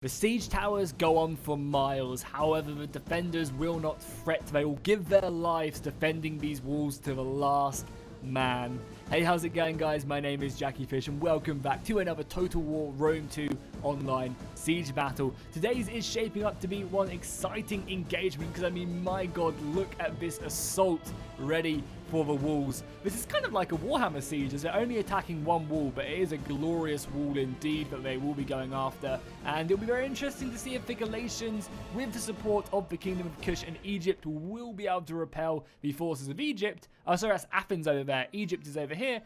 The siege towers go on for miles, however the defenders will not fret. They will give their lives defending these walls to the last man. Hey, how's it going, guys? My name is Jackie Fish and welcome back to another Total War Rome 2 online siege battle. Today's is shaping up to be one exciting engagement because, I mean, my god, look at this assault ready for the walls. This is kind of like a Warhammer siege as they're only attacking one wall, but it is a glorious wall indeed that they will be going after, and it'll be very interesting to see if the Galatians, with the support of the Kingdom of Kush and Egypt, will be able to repel the forces of Egypt. Oh, sorry, that's Athens over there. Egypt is over here.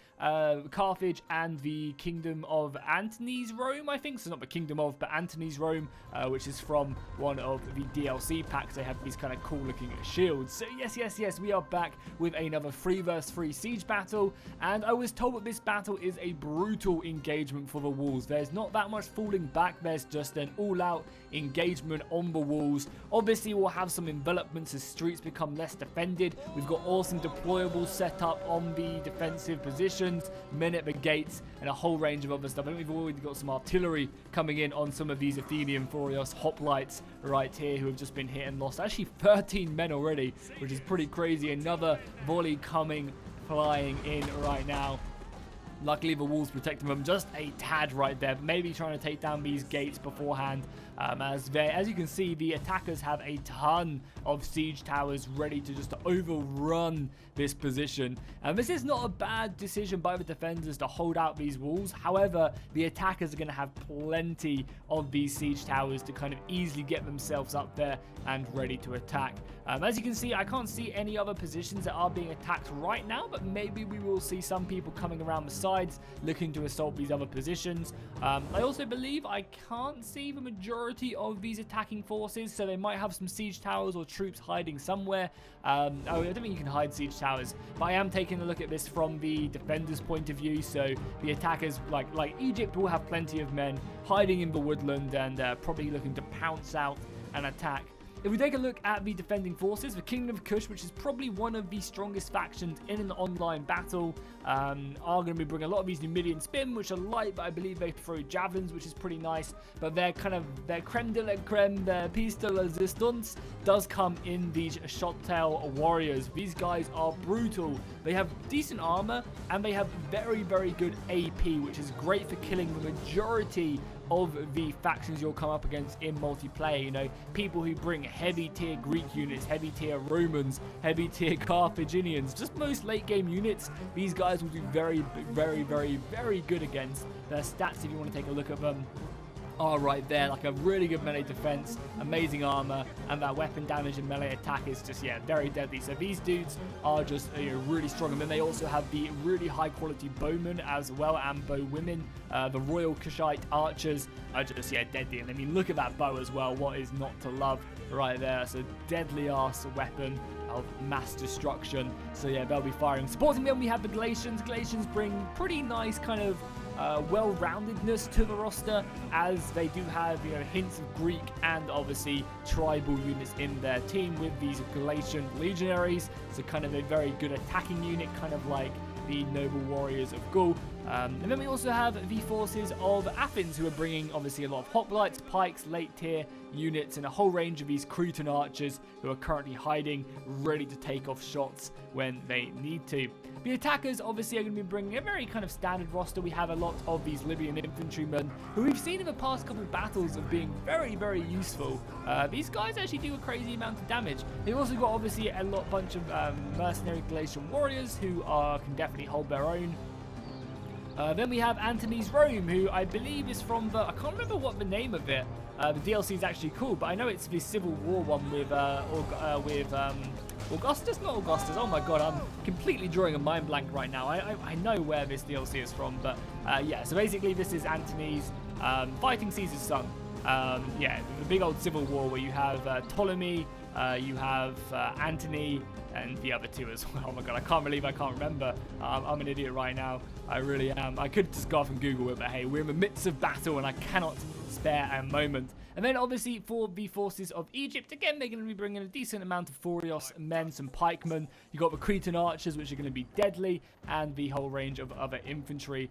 Carthage and the Kingdom of Antony's Rome, I think. So not the Kingdom of, but Antony's Rome, which is from one of the DLC packs. They have these kind of cool looking shields. So yes, we are back with another 3 vs 3 siege battle, and I was told that this battle is a brutal engagement for the walls. There's not that much falling back, there's just an all-out engagement on the walls. Obviously we'll have some envelopments as streets become less defended. We've got awesome deployables set up on the defensive positions, men at the gates, and a whole range of other stuff. I think we've already got some artillery coming in on some of these Athenian Furios hoplites right here who have just been hit and lost. Actually 13 men already, which is pretty crazy. Another volley coming flying in right now. Luckily the walls protecting them just a tad right there, but maybe trying to take down these gates beforehand, as you can see, the attackers have a ton of siege towers ready to just overrun this position. And this is not a bad decision by the defenders to hold out these walls. However, the attackers are going to have plenty of these siege towers to kind of easily get themselves up there and ready to attack. As you can see, I can't see any other positions that are being attacked right now, but maybe we will see some people coming around the sides looking to assault these other positions. I also believe I can't see the majority of these attacking forces, so they might have some siege towers or troops hiding somewhere. I don't think you can hide siege towers, but I am taking a look at this from the defenders' point of view. So the attackers, like Egypt, will have plenty of men hiding in the woodland and probably looking to pounce out and attack. If we take a look at the defending forces, the Kingdom of Kush, which is probably one of the strongest factions in an online battle, are going to be bringing a lot of these Numidian Spin, which are light, but I believe they throw javelins, which is pretty nice. But their creme de la creme, their piece de resistance, does come in these shot-tail warriors. These guys are brutal. They have decent armor, and they have very, very good AP, which is great for killing the majority of the factions you'll come up against in multiplayer. You know, people who bring heavy tier Greek units, heavy tier Romans, heavy tier Carthaginians, just most late game units. These guys will do very, very, very, very good against. Their stats, if you want to take a look at them, are right there. Like a really good melee defense, amazing armor, and that weapon damage and melee attack is just, yeah, very deadly. So these dudes are just, you know, really strong. And then they also have the really high quality bowmen as well, and bow women. The Royal Kushite archers are just, yeah, deadly. And I mean, look at that bow as well. What is not to love right there? It's a deadly ass weapon of mass destruction. So yeah, they'll be firing. Supporting them, we have the Galatians. Galatians bring pretty nice kind of well-roundedness to the roster, as they do have, you know, hints of Greek and obviously tribal units in their team with these Galatian legionaries. So kind of a very good attacking unit, kind of like the noble warriors of Gaul. And then we also have the forces of Athens, who are bringing obviously a lot of hoplites, pikes, late tier units, and a whole range of these Cretan archers who are currently hiding, ready to take off shots when they need to. The attackers obviously are going to be bringing a very kind of standard roster. We have a lot of these Libyan infantrymen who we've seen in the past couple of battles of being very, very useful. These guys actually do a crazy amount of damage. They've also got obviously a bunch of mercenary Galatian warriors who can definitely hold their own. Then we have Antony's Rome, who I believe is from the, I can't remember what the name of it. The DLC is actually cool, but I know it's the Civil War one with Augustus, not Augustus. Oh my god, I'm completely drawing a mind blank right now. I know where this DLC is from, but yeah. So basically, this is Antony's fighting Caesar's son. Yeah, the big old civil war where you have Ptolemy, you have Antony, and the other two as well. Oh my god, I can't believe I can't remember. I'm an idiot right now. I really am. I could just go off and Google it, but hey, we're in the midst of battle and I cannot spare a moment. And then obviously for the forces of Egypt, again, they're going to be bringing a decent amount of Furios men, some pikemen. You've got the Cretan archers, which are going to be deadly, and the whole range of other infantry.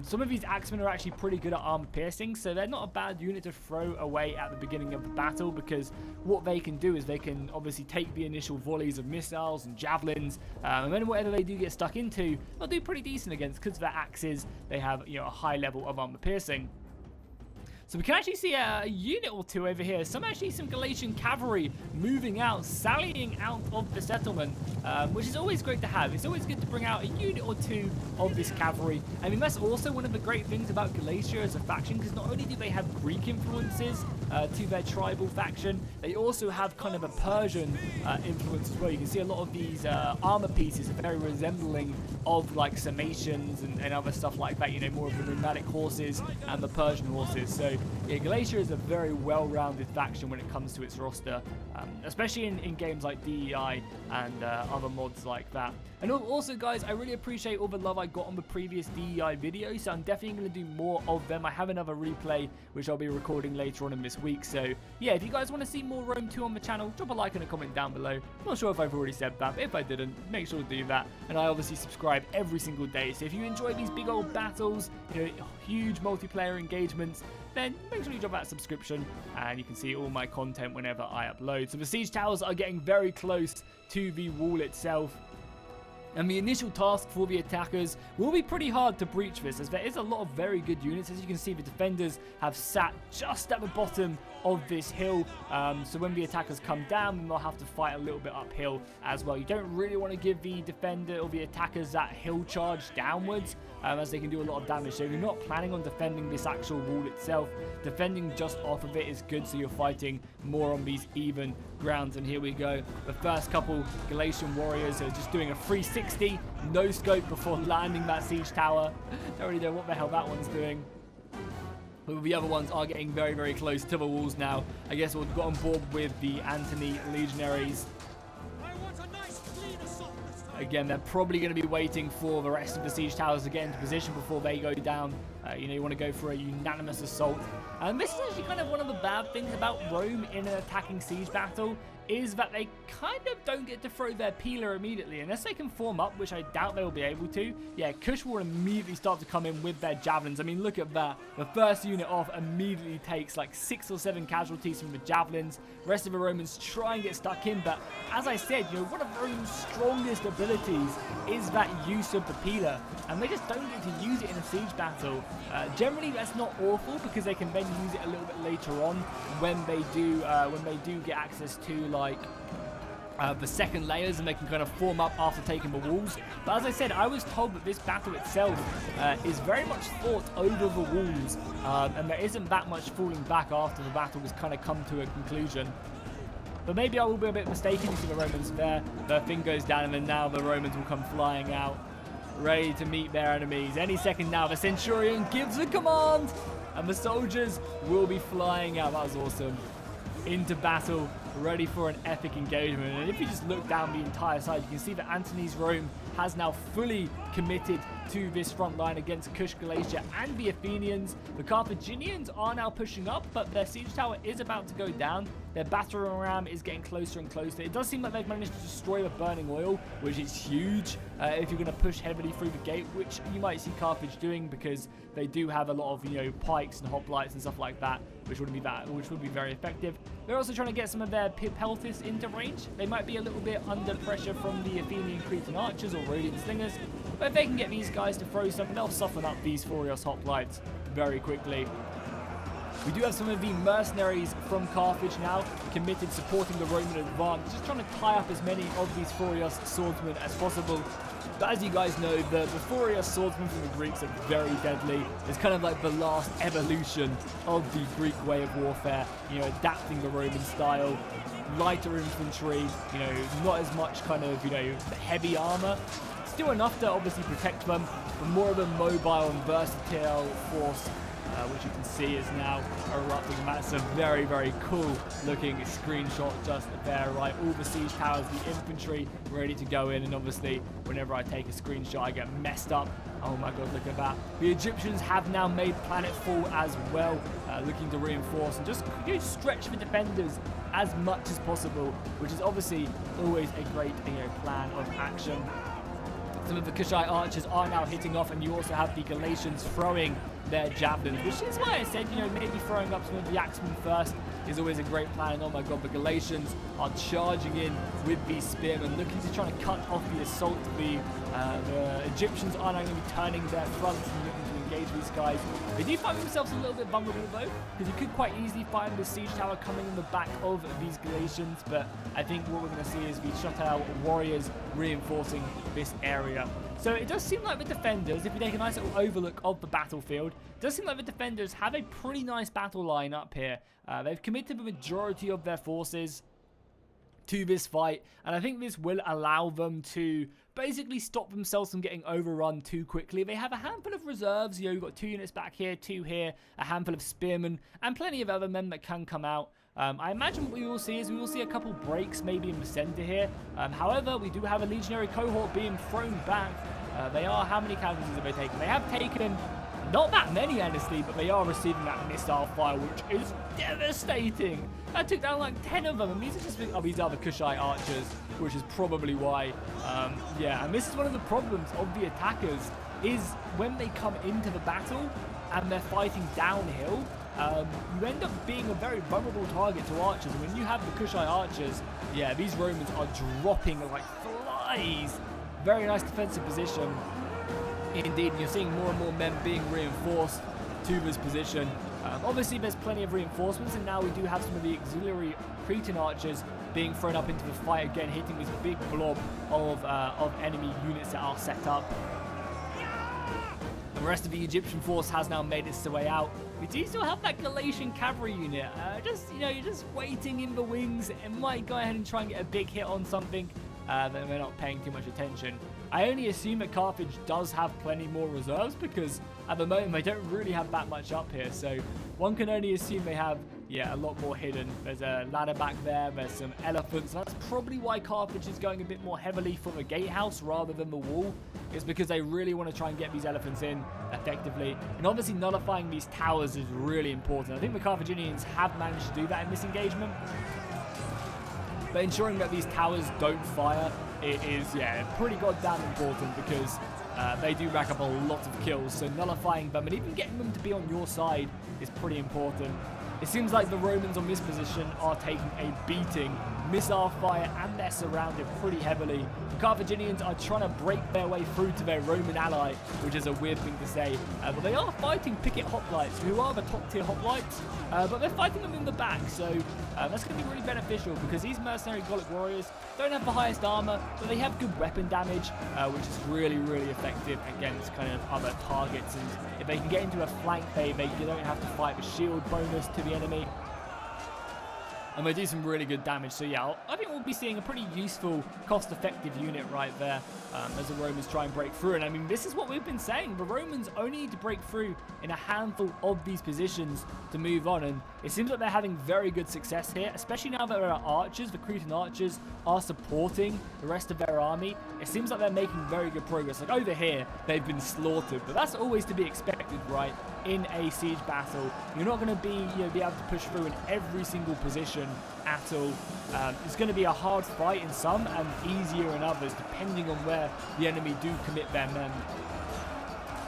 Some of these axemen are actually pretty good at armor piercing, so they're not a bad unit to throw away at the beginning of the battle, because what they can do is they can obviously take the initial volleys of missiles and javelins, and then whatever they do get stuck into, they'll do pretty decent against, because their axes, they have, you know, a high level of armor piercing. So we can actually see a unit or two over here. Some Galatian cavalry moving out, sallying out of the settlement, which is always great to have. It's always good to bring out a unit or two of this cavalry. I mean, that's also one of the great things about Galatia as a faction, because not only do they have Greek influences to their tribal faction, they also have kind of a Persian influence as well. You can see a lot of these armor pieces are very resembling of like Sarmatians and other stuff like that, you know, more of the nomadic horses and the Persian horses. So yeah, Galatia is a very well-rounded faction when it comes to its roster, especially in games like DEI and other mods like that. And also, guys, I really appreciate all the love I got on the previous DEI video, so I'm definitely going to do more of them. I have another replay, which I'll be recording later on in this week. So yeah, if you guys want to see more Rome 2 on the channel, drop a like and a comment down below. I'm not sure if I've already said that, but if I didn't, make sure to do that. And I obviously subscribe every single day, so if you enjoy these big old battles, you know, huge multiplayer engagements, then make sure you drop that subscription and you can see all my content whenever I upload. So the siege towers are getting very close to the wall itself. And the initial task for the attackers will be pretty hard to breach this, as there is a lot of very good units. As you can see, the defenders have sat just at the bottom of this hill, so when the attackers come down, then they'll have to fight a little bit uphill as well. You don't really want to give the defender or the attackers that hill charge downwards, as they can do a lot of damage. So if you're not planning on defending this actual wall itself, defending just off of it is good, so you're fighting more on these even grounds. And here we go, the first couple Galatian warriors are just doing a 360 no scope before landing that siege tower. Don't really know what the hell that one's doing. But the other ones are getting very, very close to the walls now. I guess we've got on board with the Antony legionaries. Again, they're probably going to be waiting for the rest of the siege towers to get into position before they go down. You know, you want to go for a unanimous assault. And this is actually kind of one of the bad things about Rome in an attacking siege battle, is that they kind of don't get to throw their Pila immediately, unless they can form up, which I doubt they will be able to. Yeah, Kush will immediately start to come in with their javelins. I mean, look at that. The first unit off immediately takes like 6 or 7 casualties from the javelins. The rest of the Romans try and get stuck in, but as I said, you know, one of Rome's strongest abilities is that use of the Pila, and they just don't get to use it in a siege battle. Generally, that's not awful, because they can then use it a little bit later on when they do get access to like the second layers, and they can kind of form up after taking the walls. But as I said, I was told that this battle itself is very much fought over the walls, and there isn't that much falling back after the battle has kind of come to a conclusion. But maybe I will be a bit mistaken. You see the Romans there, their thing goes down, and then now the Romans will come flying out, ready to meet their enemies. Any second now, the Centurion gives the command, and the soldiers will be flying out. That was awesome. Into battle, ready for an epic engagement. And if you just look down the entire side, you can see that Antony's Rome has now fully committed to this front line against Kush Galatia and the Athenians. The Carthaginians are now pushing up, but their siege tower is about to go down. Their battering ram is getting closer and closer. It does seem like they've managed to destroy the burning oil, which is huge if you're going to push heavily through the gate, which you might see Carthage doing, because they do have a lot of, you know, pikes and hoplites and stuff like that, which would be very effective. They're also trying to get some of their peltis into range. They might be a little bit under pressure from the Athenian Cretan archers or Rhodian slingers, but if they can get these guys to throw something, they'll soften up these Furios hoplites very quickly. We do have some of the mercenaries from Carthage now committed, supporting the Roman advance, just trying to tie up as many of these Furios swordsmen as possible. But as you guys know, the Furios swordsmen from the Greeks are very deadly. It's kind of like the last evolution of the Greek way of warfare, you know, adapting the Roman style. Lighter infantry, you know, not as much kind of, you know, heavy armor. Still enough to obviously protect them, but more of a mobile and versatile force. which you can see is now erupting. That's a very, very cool looking screenshot just there, right? All the siege towers, the infantry ready to go in, and obviously whenever I take a screenshot I get messed up. Oh my god, look at that. The Egyptians have now made planetfall as well, looking to reinforce and just stretch the defenders as much as possible, which is obviously always a great plan of action. Some of the Kushite archers are now hitting off, and you also have the Galatians throwing their javelins, which is why I said, maybe throwing up some of the axemen first is always a great plan. And oh my god, the Galatians are charging in with these spearmen, looking to try to cut off the assault. The Egyptians are now going to be turning their fronts and looking to engage these guys. They do find themselves a little bit vulnerable though, because you could quite easily find the siege tower coming in the back of these Galatians, but I think what we're going to see is the Shotel warriors reinforcing this area. So it does seem like the defenders, if we take a nice little overlook of the battlefield, it does seem like the defenders have a pretty nice battle line up here. They've committed the majority of their forces to this fight, and I think this will allow them to basically stop themselves from getting overrun too quickly. They have a handful of reserves, you've got 2 units back here, 2 here, a handful of spearmen, and plenty of other men that can come out. I imagine what we will see is we will see a couple breaks maybe in the center here. However, we do have a legionary cohort being thrown back. They are, how many casualties have they taken? They have taken not that many, honestly, but they are receiving that missile fire, which is devastating. That took down like 10 of them, and these are just these other Kushite archers, which is probably why. Yeah, and this is one of the problems of the attackers, is when they come into the battle and they're fighting downhill, you end up being a very vulnerable target to archers. And when you have the Kushite archers, yeah, these Romans are dropping like flies. Very nice defensive position indeed, and you're seeing more and more men being reinforced to this position. Obviously there's plenty of reinforcements, and now we do have some of the auxiliary Cretan archers being thrown up into the fight again, hitting this big blob of enemy units that are set up. The rest of the Egyptian force has now made its way out. We do still have that Galatian cavalry unit. You're just waiting in the wings. It might go ahead and try and get a big hit on something. Then we're not paying too much attention. I only assume that Carthage does have plenty more reserves, because at the moment they don't really have that much up here. So one can only assume they have, yeah, a lot more hidden. There's a ladder back there. There's some elephants. That's probably why Carthage is going a bit more heavily for the gatehouse rather than the wall. It's because they really want to try and get these elephants in effectively. And obviously nullifying these towers is really important. I think the Carthaginians have managed to do that in this engagement. But ensuring that these towers don't fire, it is, yeah, pretty goddamn important, because they do rack up a lot of kills. So nullifying them and even getting them to be on your side is pretty important. It seems like the Romans on this position are taking a beating. Missile fire, and they're surrounded pretty heavily. The Carthaginians are trying to break their way through to their Roman ally, which is a weird thing to say. But they are fighting picket hoplites, who are the top tier hoplites, but they're fighting them in the back. So that's going to be really beneficial, because these mercenary Gallic warriors don't have the highest armor, but they have good weapon damage, which is really, really effective against kind of other targets. And if they can get into a flank, they don't have to fight the shield bonus to the enemy. And they do some really good damage. So yeah, I think we'll be seeing a pretty useful, cost-effective unit right there as the Romans try and break through. And I mean, this is what we've been saying. The Romans only need to break through in a handful of these positions to move on. And it seems like they're having very good success here, especially now that there are archers. The Cretan archers are supporting the rest of their army. It seems like they're making very good progress. Like over here, they've been slaughtered. But that's always to be expected, right? In a siege battle, you're not going to be able to push through in every single position at all. It's going to be a hard fight in some and easier in others, depending on where the enemy do commit their men.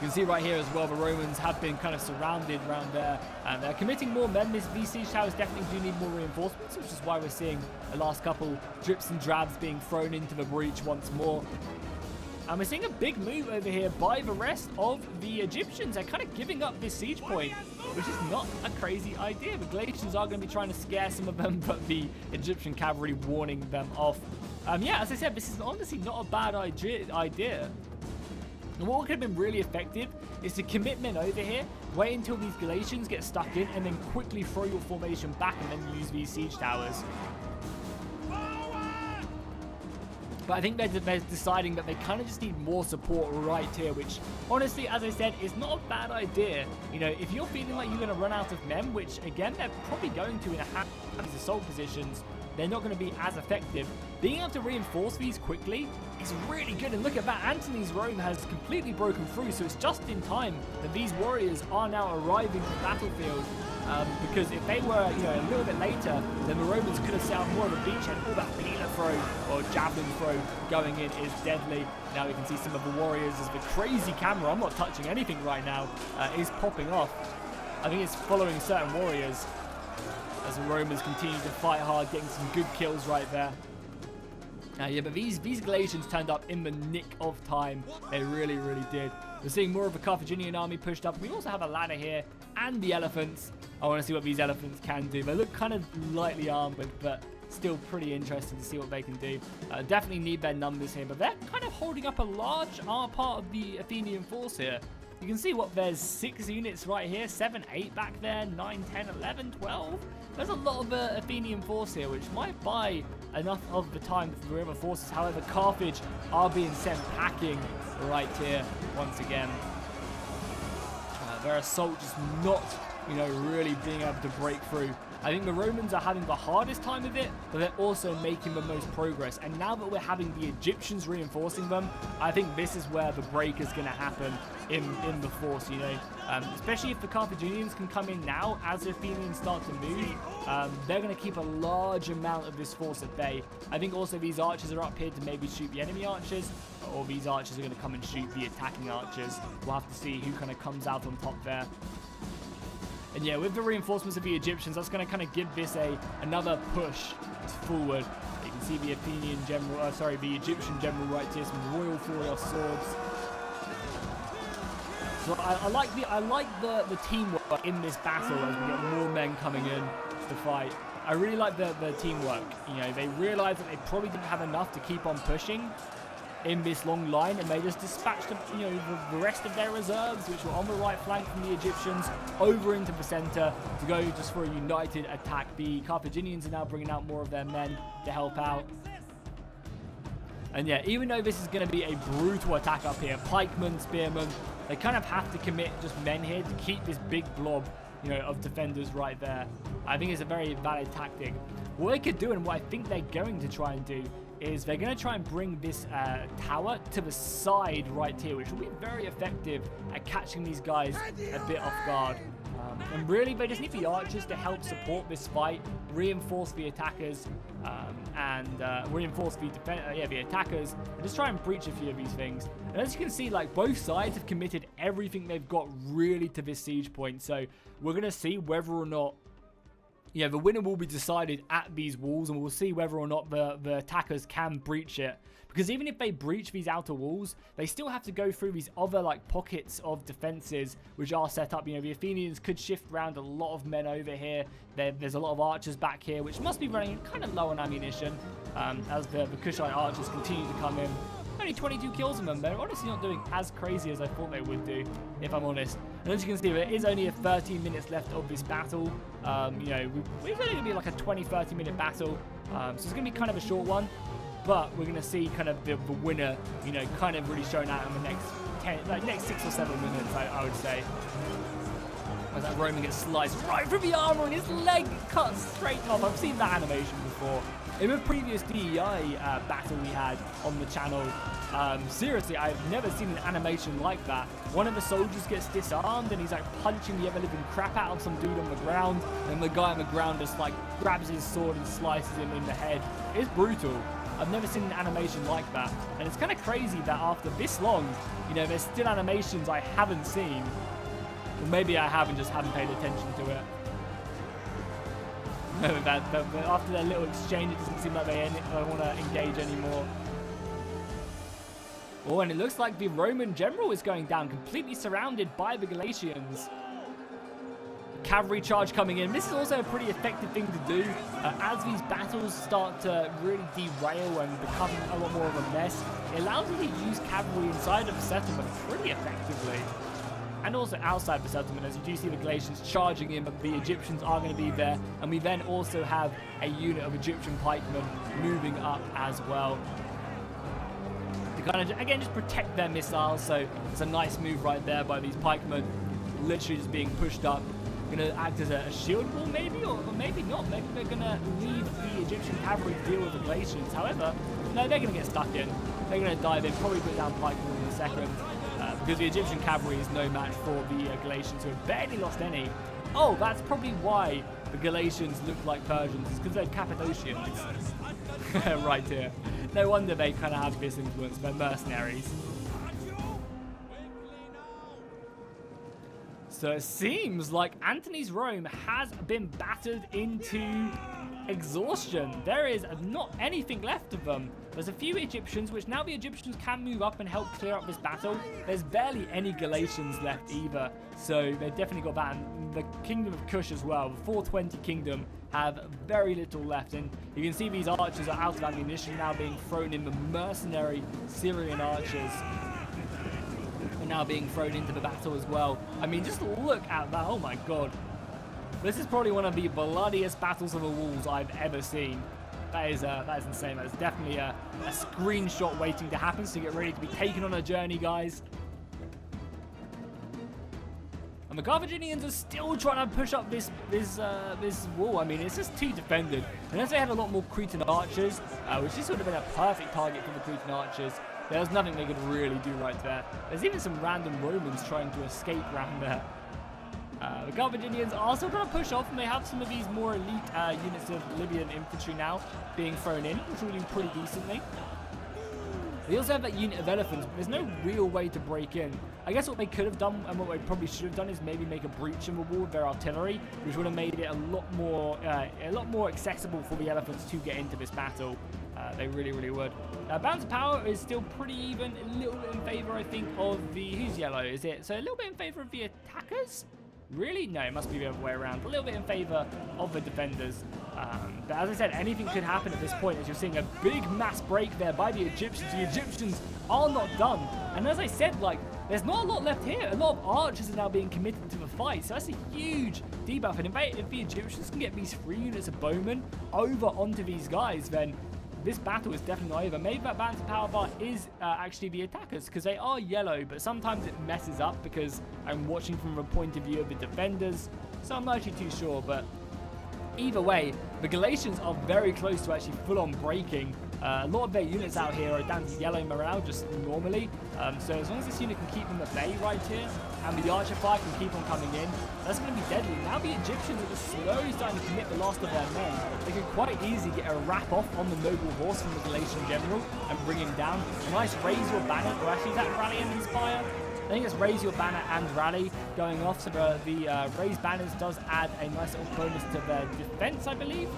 You can see right here as well, the Romans have been kind of surrounded around there, and they're committing more men. These siege towers definitely do need more reinforcements, which is why we're seeing the last couple drips and drabs being thrown into the breach once more. And we're seeing a big move over here by the rest of the Egyptians. They're kind of giving up this siege point, which is not a crazy idea. The Galatians are going to be trying to scare some of them, but the Egyptian cavalry warning them off. Yeah, as I said, this is honestly not a bad idea. And what could have been really effective is to commit men over here, wait until these Galatians get stuck in, and then quickly throw your formation back and then use these siege towers. But I think they're deciding that they kind of just need more support right here, which honestly, as I said, is not a bad idea. You know, if you're feeling like you're going to run out of men, which again, they're probably going to in a handful of these assault positions, they're not going to be as effective. Being able to reinforce these quickly is really good. And look at that, Antony's roam has completely broken through, so it's just in time that these warriors are now arriving to the battlefield. Because if they were, you know, a little bit later, then the Romans could have set up more of a beachhead. All that peeler throw or javelin throw going in is deadly. Now we can see some of the warriors as the crazy camera, I'm not touching anything right now, is popping off. I think it's following certain warriors as the Romans continue to fight hard, getting some good kills right there. Yeah, but these Galatians turned up in the nick of time. They really, really did. We're seeing more of a Carthaginian army pushed up. We also have a ladder here and the elephants. I want to see what these elephants can do. They look kind of lightly armored, but still pretty interesting to see what they can do. Definitely need their numbers here, but they're kind of holding up a large part of the Athenian force here. You can see what there's 6 units right here, 7, 8 back there, 9, 10, 11, 12. There's a lot of Athenian force here, which might buy enough of the time for the other forces. However, Carthage are being sent packing right here once again. Their assault just not, you know, really being able to break through. I think the Romans are having the hardest time of it, but they're also making the most progress. And now that we're having the Egyptians reinforcing them, I think this is where the break is going to happen in the force, you know. Especially if the Carthaginians can come in now as the Athenians start to move, they're going to keep a large amount of this force at bay. I think also these archers are up here to maybe shoot the enemy archers, or these archers are going to come and shoot the attacking archers. We'll have to see who kind of comes out on top there. And yeah, with the reinforcements of the Egyptians, that's going to kind of give this another push forward. You can see the Athenian general, the Egyptian general right here, some royal swords. So I like the teamwork in this battle as we get more men coming in to fight. I really like the teamwork. You know, they realized that they probably didn't have enough to keep on pushing in this long line, and they just dispatched, you know, the rest of their reserves, which were on the right flank from the Egyptians, over into the center to go just for a united attack. The Carthaginians are now bringing out more of their men to help out. And yeah, even though this is going to be a brutal attack up here, pikemen, spearmen, they kind of have to commit just men here to keep this big blob, you know, of defenders right there. I think it's a very valid tactic. What they could do, and what I think they're going to try and do, is they're going to try and bring this tower to the side right here, which will be very effective at catching these guys a bit off guard. And really, they just need the archers to help support this fight, reinforce the attackers, reinforce the attackers, and just try and breach a few of these things. And as you can see, like, both sides have committed everything they've got really to this siege point. So we're going to see whether or not, yeah, the winner will be decided at these walls, and we'll see whether or not the attackers can breach it. Because even if they breach these outer walls, they still have to go through these other, like, pockets of defenses which are set up. You know, the Athenians could shift around a lot of men over here. There's a lot of archers back here, which must be running kind of low on ammunition as the Kushite archers continue to come in. Only 22 kills on them. They're honestly not doing as crazy as I thought they would do, if I'm honest. And as you can see, there is only 13 minutes left of this battle. You know, we're going to be like a 20-30 minute battle. So it's going to be kind of a short one. But we're going to see kind of the winner, you know, kind of really shown out in the next 6 or 7 minutes, I would say. As that Roman gets sliced right through the armor and his leg cut straight off. I've seen that animation before. In the previous DEI battle we had on the channel, seriously, I've never seen an animation like that. One of the soldiers gets disarmed and he's like punching the ever-living crap out of some dude on the ground, and the guy on the ground just like grabs his sword and slices him in the head. It's brutal. I've never seen an animation like that, and it's kind of crazy that after this long, you know, there's still animations I haven't seen. Or maybe I haven't, just haven't paid attention to it. But after their little exchange, it doesn't seem like they want to engage anymore. Oh, and it looks like the Roman general is going down, completely surrounded by the Galatians. Cavalry charge coming in. This is also a pretty effective thing to do as these battles start to really derail and become a lot more of a mess. It allows you to use cavalry inside of the settlement pretty effectively. And also outside the settlement, as you do see the Galatians charging in, but the Egyptians are going to be there. And we then also have a unit of Egyptian pikemen moving up as well. to kind of, again, just protect their missiles. So it's a nice move right there by these pikemen, literally just being pushed up. Going to act as a shield wall maybe, or maybe not. Maybe they're going to leave the Egyptian cavalry to deal with the Galatians. However, no, they're going to get stuck in. They're going to dive in, probably put down pike wall in a second, because the Egyptian cavalry is no match for the Galatians, who have barely lost any. Oh, that's probably why the Galatians look like Persians. It's because they're Cappadocians. Right here. No wonder they kind of have this influence. They're mercenaries. So it seems like Antony's Rome has been battered into exhaustion. There is not anything left of them. There's a few Egyptians, which now the Egyptians can move up and help clear up this battle. There's barely any Galatians left either, so they've definitely got that. And the Kingdom of Kush as well, the 420 Kingdom, have very little left. And you can see these archers are out of ammunition now, being thrown in. The mercenary Syrian archers are now being thrown into the battle as well. I mean, just look at that. Oh my god. This is probably one of the bloodiest battles of the walls I've ever seen. That is insane. That's definitely a screenshot waiting to happen, so get ready to be taken on a journey, guys. And the Carthaginians are still trying to push up this wall. I mean, it's just too defended. Unless they had a lot more Cretan archers, which just would have been a perfect target for the Cretan archers, there was nothing they could really do right there. There's even some random Romans trying to escape around there. The Carthaginians are still trying to push off, and they have some of these more elite units of Libyan infantry now being thrown in, which will do pretty decently. They also have that unit of elephants, but there's no real way to break in. I guess what they could have done, and what they probably should have done, is maybe make a breach in the wall with their artillery, which would have made it a lot more accessible for the elephants to get into this battle. They really, really would. Balance of power is still pretty even, a little bit in favor, I think, of the... Who's yellow, is it? So a little bit in favor of the attackers? Really? No, it must be the other way around. A little bit in favor of the defenders. But as I said, anything could happen at this point, as you're seeing a big mass break there by the Egyptians. The Egyptians are not done. And as I said, like, there's not a lot left here. A lot of archers are now being committed to the fight. So that's a huge debuff. And if the Egyptians can get these 3 units of bowmen over onto these guys, then this battle is definitely not over. Maybe that balance of power bar is actually the attackers, because they are yellow, but sometimes it messes up because I'm watching from the point of view of the defenders, so I'm not actually too sure. But either way, the Galatians are very close to actually full-on breaking. A lot of their units out here are down to yellow morale just normally, so as long as this unit can keep them at bay right here, and the archer fire can keep on coming in, that's going to be deadly. Now the Egyptians are just slowly starting to commit the last of their men. They can quite easily get a wrap off on the noble horse from the Galatian general and bring him down. A nice raise your banner, or actually is that rally and inspire? I think it's raise your banner and rally going off, so the raised banners does add a nice little bonus to their defense, I believe.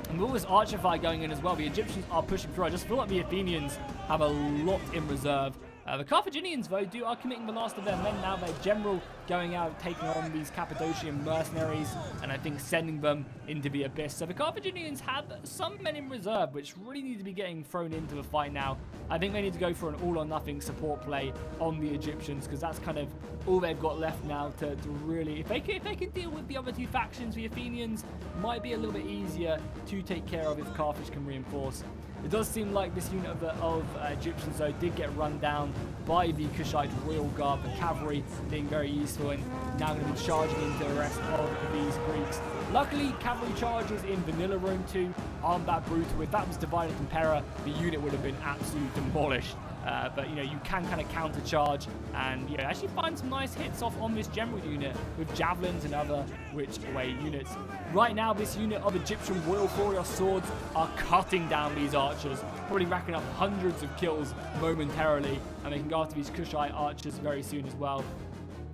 And with all this archer fire going in as well, the Egyptians are pushing through. I just feel like the Athenians have a lot in reserve. The Carthaginians, though, are committing the last of their men now. Their general going out, taking on these Cappadocian mercenaries, and I think sending them into the abyss. So the Carthaginians have some men in reserve, which really need to be getting thrown into the fight now. I think they need to go for an all-or-nothing support play on the Egyptians, because that's kind of all they've got left now to really... If they can deal with the other 2 factions, the Athenians might be a little bit easier to take care of if Carthage can reinforce. It does seem like this unit of Egyptians, though, did get run down by the Kushite Royal Guard, the cavalry being very useful, and now going to be charging into the rest of these Greeks. Luckily, cavalry charges in vanilla Rome 2 aren't that brutal. If that was Divided Impera, the unit would have been absolutely demolished. But, you know, you can kind of counter-charge and, you know, actually find some nice hits off on this general unit with javelins and other which-way units. Right now, this unit of Egyptian Royal Warrior swords are cutting down these archers, probably racking up hundreds of kills momentarily, and they can go after these Kushite archers very soon as well.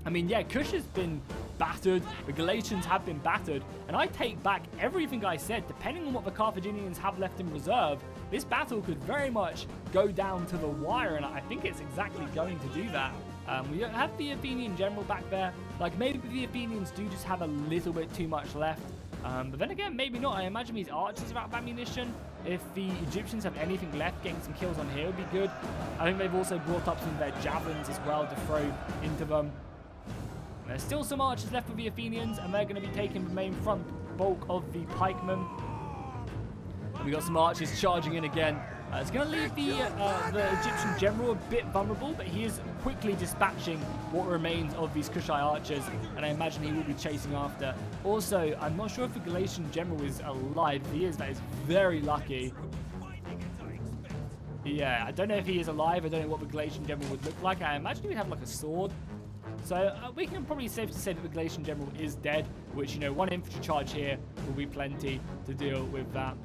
I mean, yeah, Kush has been battered, the Galatians have been battered, and I take back everything I said. Depending on what the Carthaginians have left in reserve, this battle could very much go down to the wire, and I think it's exactly going to do that. We don't have the Athenian general back there. Like, maybe the Athenians do just have a little bit too much left. But then again, maybe not. I imagine these archers are out of ammunition. If the Egyptians have anything left, getting some kills on here would be good. I think they've also brought up some of their javelins as well to throw into them. There's still some archers left for the Athenians, and they're going to be taking the main front bulk of the pikemen. We got some archers charging in again. It's going to leave the Egyptian general a bit vulnerable, but he is quickly dispatching what remains of these Kushite archers, and I imagine he will be chasing after. Also, I'm not sure if the Galatian general is alive. If he is, that is very lucky. Yeah, I don't know if he is alive. I don't know what the Galatian general would look like. I imagine he would have like a sword. So we can probably safely say that the Galatian general is dead, which, you know, one infantry charge here will be plenty to deal with that.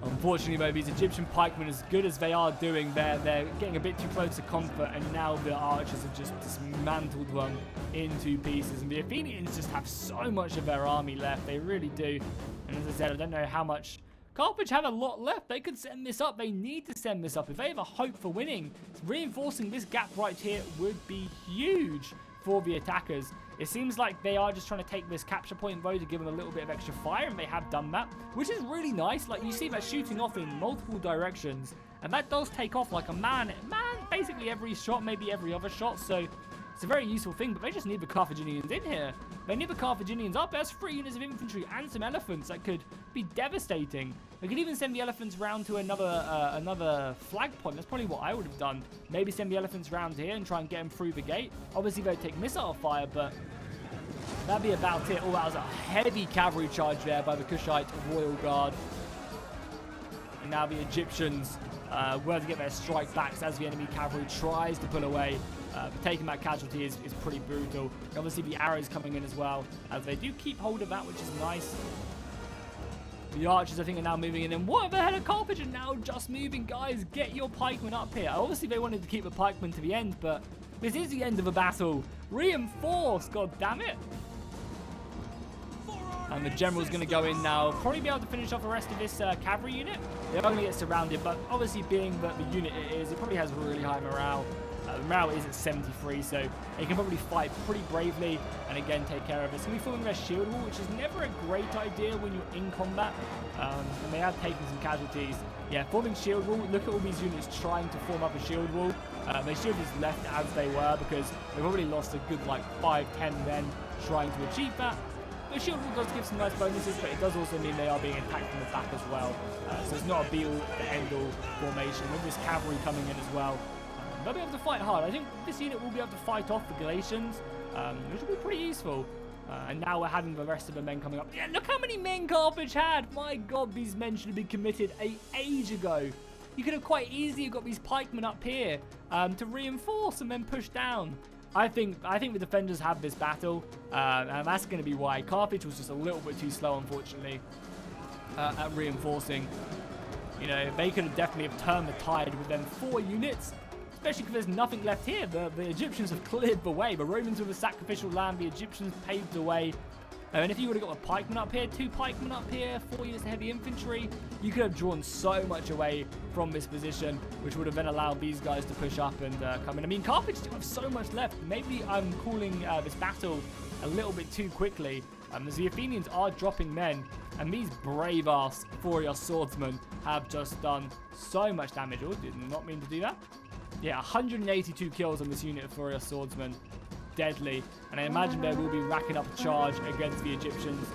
Unfortunately, though, these Egyptian pikemen, as good as they are doing, they're getting a bit too close to comfort, and now the archers have just dismantled them into pieces. And the Athenians just have so much of their army left. They really do. And as I said, I don't know how much Carthage have a lot left. They could send this up. They need to send this up. If they have a hope for winning, reinforcing this gap right here would be huge for the attackers. It seems like they are just trying to take this capture point, though, to give them a little bit of extra fire, and they have done that, which is really nice. Like, you see that shooting off in multiple directions, and that does take off like a man, basically every shot, maybe every other shot, so it's a very useful thing, but they just need the Carthaginians in here. They need the Carthaginians up. There's 3 units of infantry and some elephants that could be devastating. They could even send the elephants round to another flag point. That's probably what I would have done. Maybe send the elephants round here and try and get them through the gate. Obviously, they'd take missile fire, but that'd be about it. Oh, that was a heavy cavalry charge there by the Kushite Royal Guard. And now the Egyptians were to get their strike backs as the enemy cavalry tries to pull away. But taking that casualty is pretty brutal. Obviously, the arrows coming in as well, as they do keep hold of that, which is nice. The archers, I think, are now moving in. And what the hell are Carthage are now just moving, guys? Get your pikemen up here. Obviously, they wanted to keep the pikemen to the end, but this is the end of a battle. Reinforce, god damn it. And the general's going to go in now. Probably be able to finish off the rest of this cavalry unit. They're going to get surrounded, but obviously, being that the unit it is, it probably has really high morale. The morale is at 73, so they can probably fight pretty bravely and again take care of it. It's going to be forming their shield wall, which is never a great idea when you're in combat. And they have taken some casualties. Yeah, forming shield wall. Look at all these units trying to form up a shield wall. They should have just left as they were, because they've already lost a good like 5-10 men trying to achieve that. The shield wall does give some nice bonuses, but it does also mean they are being attacked from the back as well. So it's not a be-all, end-all formation. With this cavalry coming in as well, they'll be able to fight hard. I think this unit will be able to fight off the Galatians, which will be pretty useful. And now we're having the rest of the men coming up. Yeah, look how many men Carthage had. My god, these men should have been committed an age ago. You could have quite easily got these pikemen up here to reinforce and then push down. I think the defenders have this battle, and that's going to be why. Carthage was just a little bit too slow, unfortunately, at reinforcing. You know, they could have definitely have turned the tide with them 4 units. Especially because there's nothing left here. The Egyptians have cleared the way. The Romans with a sacrificial lamb. The Egyptians paved the way. And if you would have got a pikeman up here, 2 pikemen up here, 4 units of heavy infantry, you could have drawn so much away from this position, which would have then allowed these guys to push up and come in. I mean, Carthage still have so much left. Maybe I'm calling this battle a little bit too quickly. As the Athenians are dropping men, and these brave-ass Phorios swordsmen have just done so much damage. Oh, did not mean to do that. Yeah, 182 kills on this unit of Phorios swordsmen. Deadly. And I imagine they will be racking up a charge against the Egyptians.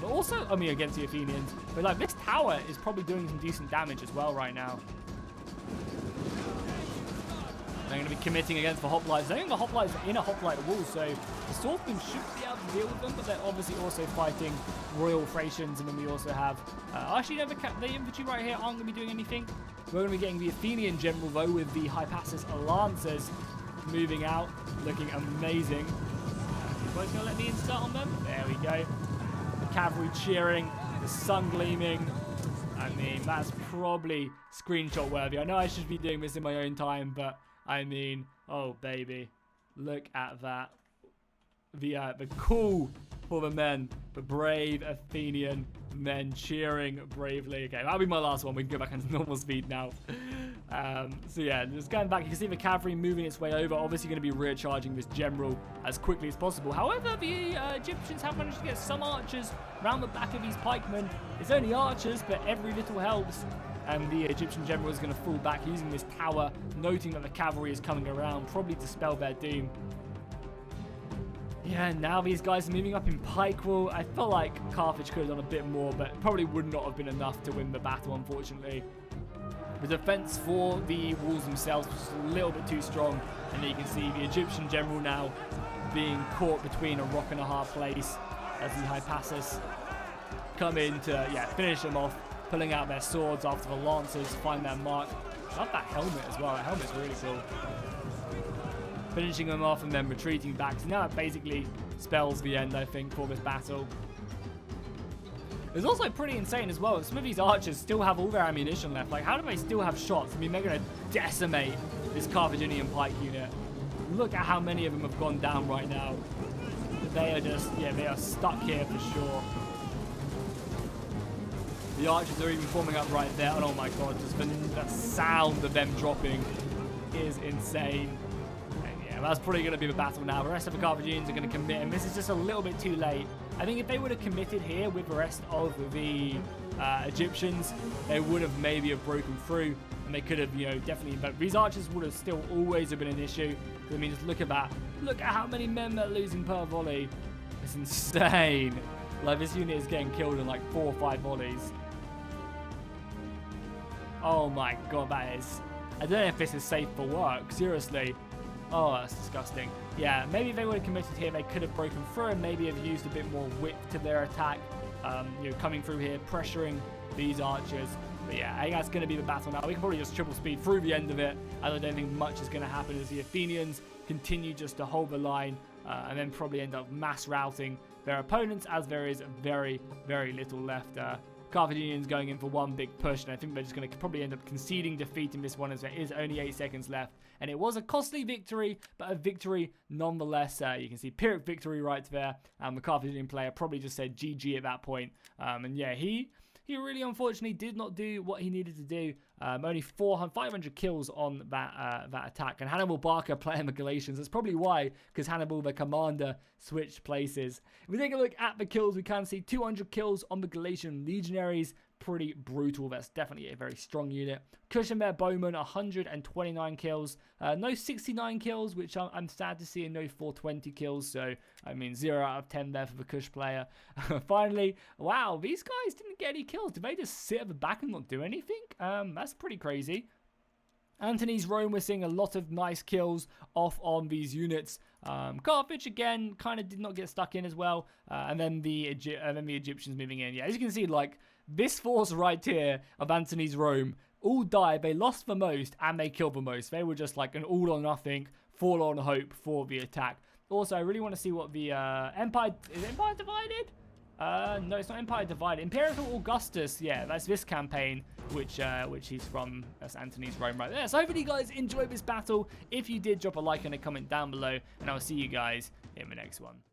But also, I mean, against the Athenians. But like, this tower is probably doing some decent damage as well right now. They're going to be committing against the hoplites. I think the hoplites are in a hoplite wall, so the swordsmen should be able to deal with them, but they're obviously also fighting royal Thracians, and then we also have... actually, no, the infantry right here aren't going to be doing anything. We're going to be getting the Athenian general, though, with the Hypasus Lancers moving out, looking amazing. You boys going to let me insert on them? There we go. The cavalry cheering, the sun gleaming. I mean, that's probably screenshot worthy. I know I should be doing this in my own time, but I mean, oh baby, look at that. The call for the men, the brave Athenian men cheering bravely. Okay, that'll be my last one. We can go back into normal speed now. So yeah, just going back, you can see the cavalry moving its way over. Obviously going to be recharging this general as quickly as possible. However, the Egyptians have managed to get some archers around the back of these pikemen. It's only archers, but every little helps. And the Egyptian general is going to fall back using this tower, noting that the cavalry is coming around, probably to spell their doom. Yeah, now these guys are moving up in pike wall. I feel like Carthage could have done a bit more, but probably would not have been enough to win the battle, unfortunately. The defense for the walls themselves was just a little bit too strong, and you can see the Egyptian general now being caught between a rock and a hard place as the Hypasus come in to finish them off, pulling out their swords after the lancers find their mark. I love that helmet as well. That helmet's really cool. Finishing them off and then retreating back. So now it basically spells the end, I think, for this battle. It's also pretty insane as well. Some of these archers still have all their ammunition left. Like, how do they still have shots? I mean, they're going to decimate this Carthaginian pike unit. Look at how many of them have gone down right now. They are just, they are stuck here for sure. The archers are even forming up right there. And oh my god, just the sound of them dropping is insane. And that's probably going to be the battle now. The rest of the Carthaginians are going to commit, and this is just a little bit too late. I think if they would have committed here with the rest of the Egyptians, they would have maybe broken through, and they could have, definitely. But these archers would have still always have been an issue. I mean, just look at that. Look at how many men they're losing per volley. It's insane. Like, this unit is getting killed in like 4 or 5 volleys. Oh my god, that is. I don't know if this is safe for work. Seriously. Oh, that's disgusting. Yeah, maybe if they would have committed here, they could have broken through and maybe have used a bit more width to their attack. Coming through here, pressuring these archers. But yeah, I think that's going to be the battle now. We can probably just triple speed through the end of it. I don't think much is going to happen as the Athenians continue just to hold the line and then probably end up mass routing their opponents, as there is very, very little left. Carthaginians going in for one big push, and I think they're just going to probably end up conceding defeat in this one, as there is only 8 seconds left. And it was a costly victory, but a victory nonetheless. You can see Pyrrhic victory right there. The Carthaginian player probably just said GG at that point. And yeah, he really unfortunately did not do what he needed to do. Only 500 kills on that attack. And Hannibal Barca playing the Galatians. That's probably why, because Hannibal, the commander, switched places. If we take a look at the kills, we can see 200 kills on the Galatian legionaries. Pretty brutal. That's definitely a very strong unit. Cushenberg Bowman, 129 kills. No 69 kills, which I'm sad to see, and no 420 kills. So, I mean, 0 out of 10 there for the Kush player. Finally, wow, these guys didn't get any kills. Did they just sit at the back and not do anything? That's pretty crazy. Antony's Rome, we're seeing a lot of nice kills off on these units. Carthage, again, kind of did not get stuck in as well. And then the Egyptians moving in. Yeah, as you can see, like, this force right here of Antony's Rome all died. They lost the most and they killed the most. They were just like an all or nothing, fall on hope for the attack. Also, I really want to see what the Empire... Is Empire divided? No, it's not Empire divided. Imperial Augustus, yeah, that's this campaign, which he's from. That's Antony's Rome right there. So hopefully you guys enjoyed this battle. If you did, drop a like and a comment down below, and I'll see you guys in the next one.